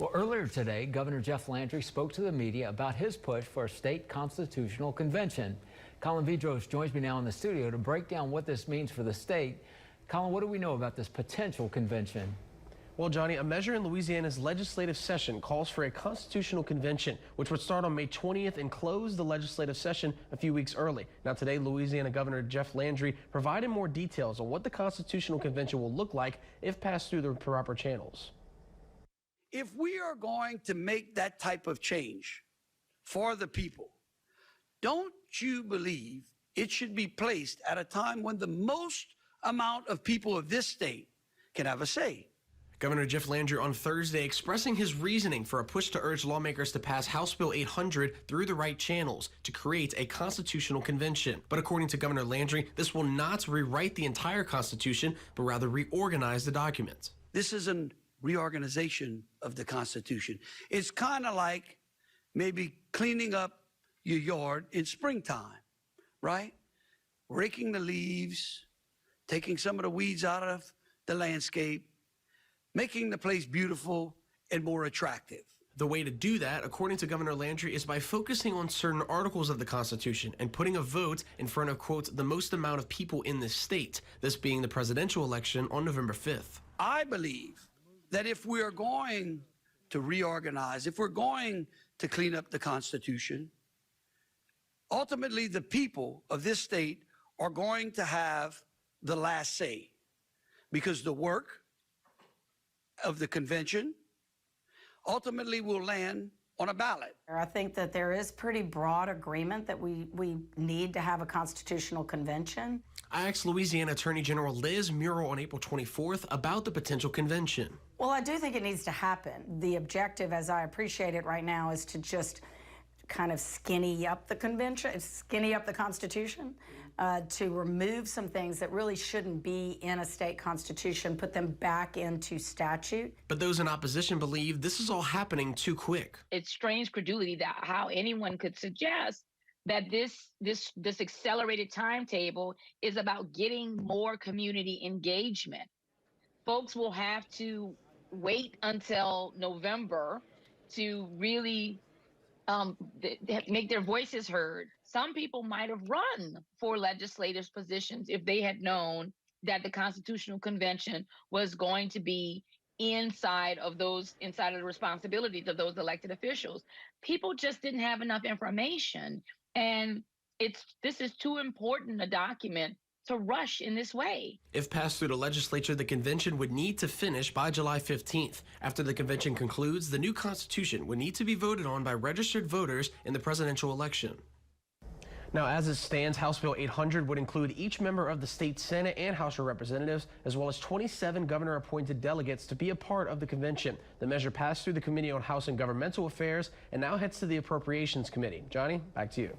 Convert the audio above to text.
Well, earlier today, Governor Jeff Landry spoke to the media about his push for a state constitutional convention. Colin Vidros joins me now in the studio to break down what this means for the state. Colin, what do we know about this potential convention? Well, Johnny, a measure in Louisiana's legislative session calls for a constitutional convention, which would start on May 20th and close the legislative session a few weeks early. Now, today, Louisiana Governor Jeff Landry provided more details on what the constitutional convention will look like if passed through the proper channels. If we are going to make that type of change for the people, don't you believe it should be placed at a time when the most amount of people of this state can have a say? Governor Jeff Landry on Thursday expressing his reasoning for a push to urge lawmakers to pass House Bill 800 through the right channels to create a constitutional convention. But according to Governor Landry, this will not rewrite the entire Constitution, but rather reorganize the document. This is a reorganization of the Constitution. It's kind of like maybe cleaning up your yard in springtime, right? Raking the leaves, taking some of the weeds out of the landscape, making the place beautiful and more attractive. The way to do that, according to Governor Landry, is by focusing on certain articles of the Constitution and putting a vote in front of, quote, the most amount of people in this state, this being the presidential election on November 5th. I believe that if we are going to reorganize, if we're going to clean up the Constitution, ultimately the people of this state are going to have the last say, because the work of the convention ultimately will land on a ballot. I think that there is pretty broad agreement that we need to have a constitutional convention. I asked Louisiana Attorney General Liz Murrill on April 24th about the potential convention. Well, I do think it needs to happen. The objective, as I appreciate it right now, is to just kind of skinny up the convention, skinny up the Constitution, to remove some things that really shouldn't be in a state constitution, put them back into statute. But those in opposition believe this is all happening too quick. It's strange credulity that how anyone could suggest that this accelerated timetable is about getting more community engagement. Folks will have to wait until November to really make their voices heard. Some people might have run for legislative positions if they had known that the Constitutional Convention was going to be inside of the responsibilities of those elected officials. People just didn't have enough information. And this is too important a document to rush in this way. If passed through the legislature, the convention would need to finish by July 15th. After the convention concludes, the new Constitution would need to be voted on by registered voters in the presidential election. Now, as it stands, House Bill 800 would include each member of the state Senate and House of Representatives, as well as 27 governor-appointed delegates to be a part of the convention. The measure passed through the Committee on House and Governmental Affairs and now heads to the Appropriations Committee. Johnny, back to you.